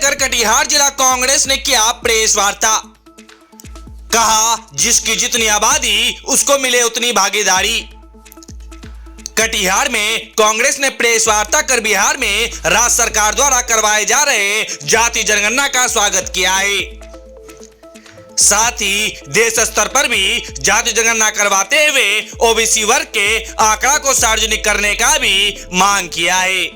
लेकर कटिहार जिला कांग्रेस ने किया प्रेस वार्ता। कहा जिसकी जितनी आबादी उसको मिले उतनी भागीदारी। कटिहार में कांग्रेस ने प्रेस वार्ता कर बिहार में राज्य सरकार द्वारा करवाए जा रहे जाति जनगणना का स्वागत किया है। साथ ही देश स्तर पर भी जाति जनगणना करवाते हुए ओबीसी वर्ग के आंकड़ा को सार्वजनिक करने का भी मांग किया है।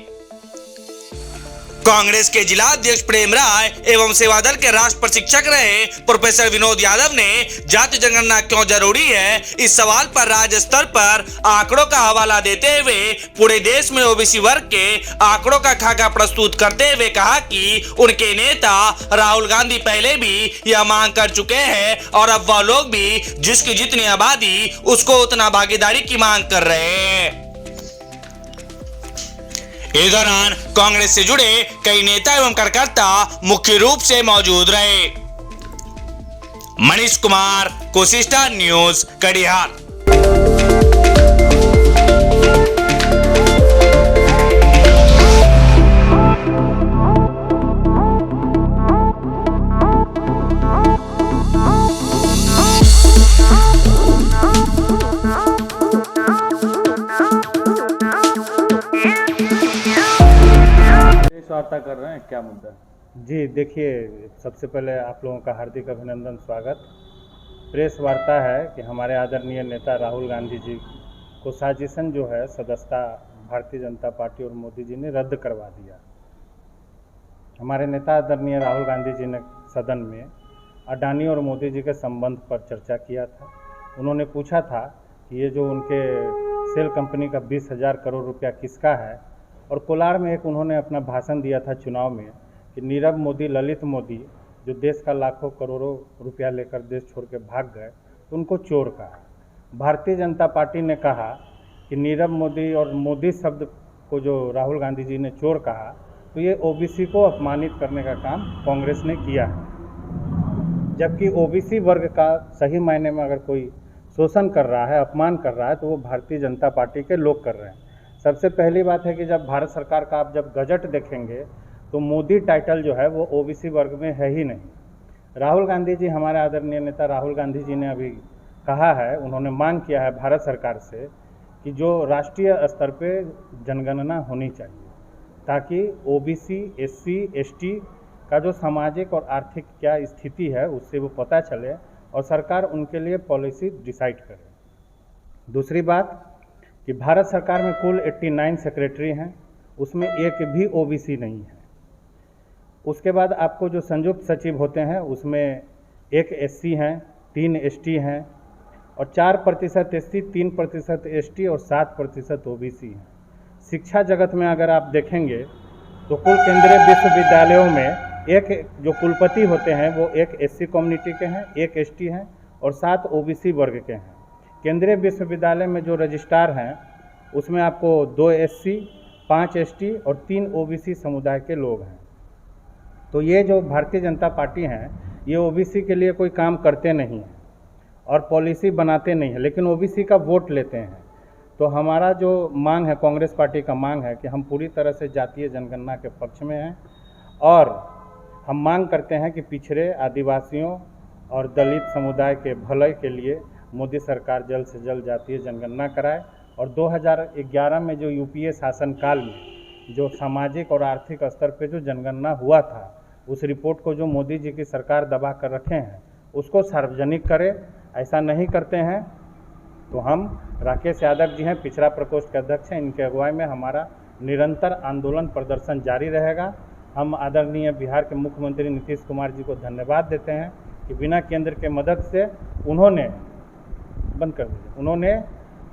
कांग्रेस के जिला अध्यक्ष प्रेम राय एवं सेवा दल के राष्ट्र प्रशिक्षक रहे प्रोफेसर विनोद यादव ने जाति जनगणना क्यों जरूरी है इस सवाल पर राज्य स्तर पर आंकड़ों का हवाला देते हुए पूरे देश में ओबीसी वर्ग के आंकड़ों का खाका प्रस्तुत करते हुए कहा कि उनके नेता राहुल गांधी पहले भी यह मांग कर चुके हैं और अब वह लोग भी जिसकी जितनी आबादी उसको उतना भागीदारी की मांग कर रहे हैं। इस दौरान कांग्रेस से जुड़े कई नेता एवं कार्यकर्ता मुख्य रूप से मौजूद रहे। Manish Kumar, Kosi star news, Katihar. वार्ता कर रहे हैं, क्या मुद्दा? जी देखिए, सबसे पहले आप लोगों का हार्दिक अभिनंदन, स्वागत। प्रेस वार्ता है कि हमारे आदरणीय नेता राहुल गांधी जी को साजिशन जो है सदस्यता भारतीय जनता पार्टी और मोदी जी ने रद्द करवा दिया। हमारे नेता आदरणीय राहुल गांधी जी ने सदन में अडानी और मोदी जी के संबंध पर चर्चा किया था। उन्होंने पूछा था कि ये जो उनके सेल कंपनी का 20,000 करोड़ रुपया किसका है, और कोलार में एक उन्होंने अपना भाषण दिया था चुनाव में कि नीरव मोदी, ललित मोदी जो देश का लाखों करोड़ों रुपया लेकर देश छोड़ के भाग गए तो उनको चोर कहा। भारतीय जनता पार्टी ने कहा कि नीरव मोदी और मोदी शब्द को जो राहुल गांधी जी ने चोर कहा तो ये ओबीसी को अपमानित करने का काम कांग्रेस ने किया है। जबकि ओबीसी वर्ग का सही मायने में अगर कोई शोषण कर रहा है, अपमान कर रहा है, तो वो भारतीय जनता पार्टी के लोग कर रहे हैं। सबसे पहली बात है कि जब भारत सरकार का आप जब गजट देखेंगे तो मोदी टाइटल जो है वो ओबीसी वर्ग में है ही नहीं। राहुल गांधी जी, हमारे आदरणीय नेता राहुल गांधी जी ने अभी कहा है, उन्होंने मांग किया है भारत सरकार से कि जो राष्ट्रीय स्तर पे जनगणना होनी चाहिए ताकि ओबीसी, एससी, एसटी का जो सामाजिक और आर्थिक क्या स्थिति है उससे वो पता चले और सरकार उनके लिए पॉलिसी डिसाइड करे। दूसरी बात कि भारत सरकार में कुल 89 सेक्रेटरी हैं, उसमें एक भी ओबीसी नहीं है। उसके बाद आपको जो संयुक्त सचिव होते हैं उसमें एक एससी हैं, 3 एसटी हैं और 4% एससी, 3% एसटी और 7% ओबीसी हैं। शिक्षा जगत में अगर आप देखेंगे तो कुल केंद्रीय विश्वविद्यालयों में एक जो कुलपति होते हैं वो एक एससी कम्युनिटी के हैं, एक एसटी हैं और 7 ओबीसी वर्ग के हैं। केंद्रीय विश्वविद्यालय में जो रजिस्ट्रार हैं उसमें आपको 2 एससी, 5 एसटी और 3 ओबीसी समुदाय के लोग हैं। तो ये जो भारतीय जनता पार्टी हैं ये ओबीसी के लिए कोई काम करते नहीं हैं और पॉलिसी बनाते नहीं हैं, लेकिन ओबीसी का वोट लेते हैं। तो हमारा जो मांग है, कांग्रेस पार्टी का मांग है कि हम पूरी तरह से जातीय जनगणना के पक्ष में हैं और हम मांग करते हैं कि पिछड़े आदिवासियों और दलित समुदाय के भलाई के लिए मोदी सरकार जल्द से जल्द जातीय जनगणना कराए और 2011 में जो यूपीए शासनकाल में जो सामाजिक और आर्थिक स्तर पे जो जनगणना हुआ था उस रिपोर्ट को जो मोदी जी की सरकार दबा कर रखे हैं उसको सार्वजनिक करे। ऐसा नहीं करते हैं तो हम, राकेश यादव जी हैं पिछड़ा प्रकोष्ठ के अध्यक्ष हैं, इनके अगुवाई में हमारा निरंतर आंदोलन प्रदर्शन जारी रहेगा। हम आदरणीय बिहार के मुख्यमंत्री नीतीश कुमार जी को धन्यवाद देते हैं कि बिना केंद्र के मदद से उन्होंने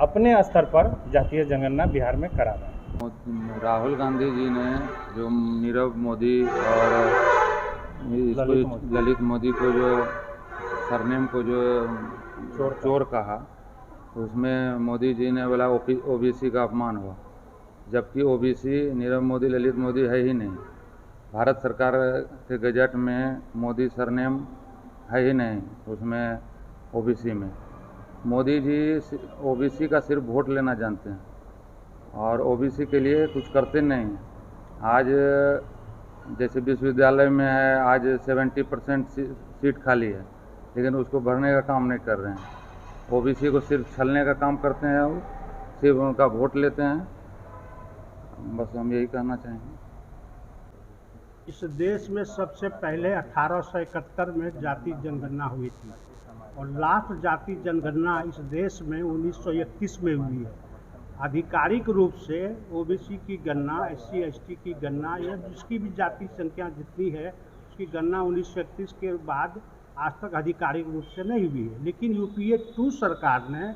अपने स्तर पर जातीय जनगणना बिहार में करा है। राहुल गांधी जी ने जो नीरव मोदी और ललित मोदी को जो सरनेम को जो चोर कहा तो उसमें मोदी जी ने बोला ओबीसी का अपमान हुआ, जबकि ओबीसी नीरव मोदी, ललित मोदी है ही नहीं। भारत सरकार के गजट में मोदी सरनेम है ही नहीं उसमें ओबीसी में। मोदी जी ओबीसी का सिर्फ वोट लेना जानते हैं और ओबीसी के लिए कुछ करते नहीं। आज जैसे विश्वविद्यालय में है आज 70% सीट खाली है, लेकिन उसको भरने का काम नहीं कर रहे हैं। ओबीसी को सिर्फ छलने का काम करते हैं और सिर्फ उनका वोट लेते हैं। बस हम यही कहना चाहेंगे। इस देश में सबसे पहले 1871 में जाति जनगणना हुई थी और लास्ट जाति जनगणना इस देश में 1931 में हुई है। आधिकारिक रूप से ओबीसी की गणना, SC ST की गणना या जिसकी भी जाति संख्या जितनी है उसकी गणना 1931 के बाद आज तक आधिकारिक रूप से नहीं हुई है। लेकिन UPA 2 सरकार ने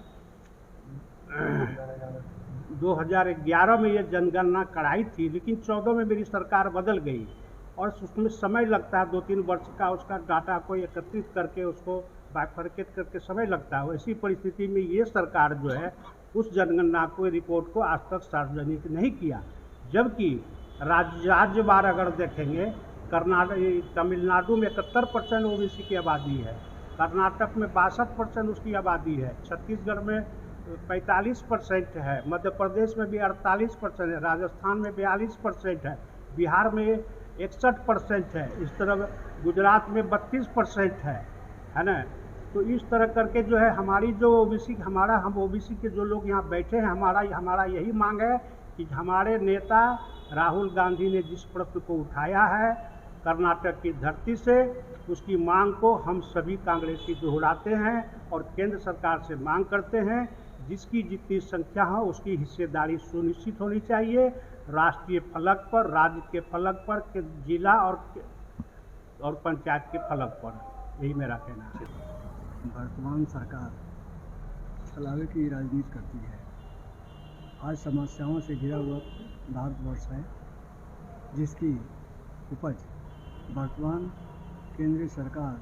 2011 में ये जनगणना कराई थी, लेकिन 14 में मेरी सरकार बदल गई और उसमें समय लगता है, 2-3 वर्ष का उसका डाटा को एकत्रित करके उसको बाइफरकेट करके समय लगता है। ऐसी परिस्थिति में ये सरकार जो है उस जनगणना को, रिपोर्ट को आज तक सार्वजनिक नहीं किया। जबकि राज्यवार अगर देखेंगे, तमिलनाडु में 71% ओबीसी की आबादी है, कर्नाटक में 62% उसकी आबादी है, छत्तीसगढ़ में 45% है, मध्य प्रदेश में भी 48% है, राजस्थान में 42% है, बिहार में 61% है, इस तरह गुजरात में 32% है ना। तो इस तरह करके जो है हमारी जो ओबीसी हम ओबीसी के जो लोग यहाँ बैठे हैं, हमारा यही मांग है कि हमारे नेता राहुल गांधी ने जिस प्रश्न को उठाया है कर्नाटक की धरती से, उसकी मांग को हम सभी कांग्रेसी दोहराते हैं और केंद्र सरकार से मांग करते हैं जिसकी जितनी संख्या हो उसकी हिस्सेदारी सुनिश्चित होनी चाहिए। राष्ट्रीय फलक पर, राज्य के फलक पर, जिला और पंचायत के फलक पर। यही मेरा कहना है। वर्तमान सरकार छलावे की राजनीति करती है। आज समस्याओं से घिरा हुआ भारतवर्ष है, जिसकी उपज वर्तमान केंद्रीय सरकार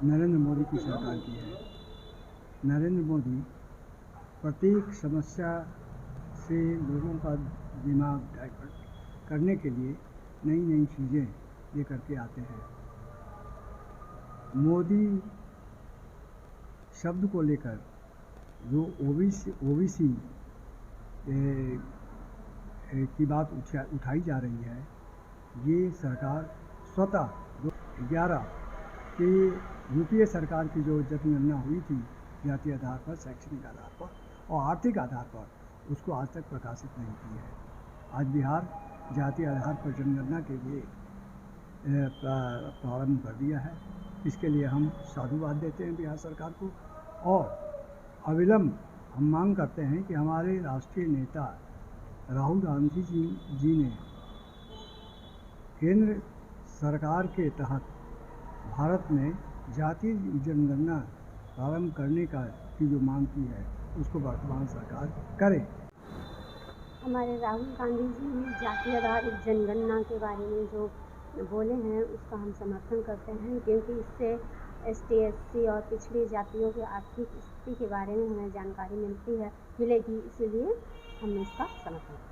नरेंद्र मोदी की सरकार की है। नरेंद्र मोदी प्रत्येक समस्या से लोगों का दिमाग डाइवर्ट करने के लिए नई नई चीज़ें लेकर के आते हैं। मोदी शब्द को लेकर जो ओबीसी की बात उठाई जा रही है, ये सरकार स्वतः 2011 की UPA सरकार की जो जनगणना हुई थी जातीय आधार पर, शैक्षणिक आधार पर और आर्थिक आधार पर, उसको आज तक प्रकाशित नहीं की है। आज बिहार जातीय आधार पर जनगणना के लिए प्रारंभ कर दिया है। इसके लिए हम साधुवाद देते हैं बिहार सरकार को और अविलंब हम मांग करते हैं कि हमारे राष्ट्रीय नेता राहुल गांधी जी ने केंद्र सरकार के तहत भारत में जातीय जनगणना प्रारंभ करने की जो मांग की है उसको वर्तमान सरकार करे। हमारे राहुल गांधी जी ने जातीय आधारित जनगणना के बारे में जो बोले हैं उसका हम समर्थन करते हैं, क्योंकि इससे ST SC और पिछड़ी जातियों की आर्थिक स्थिति के बारे में हमें जानकारी मिलेगी, इसीलिए हमने इसका समर्थन किया।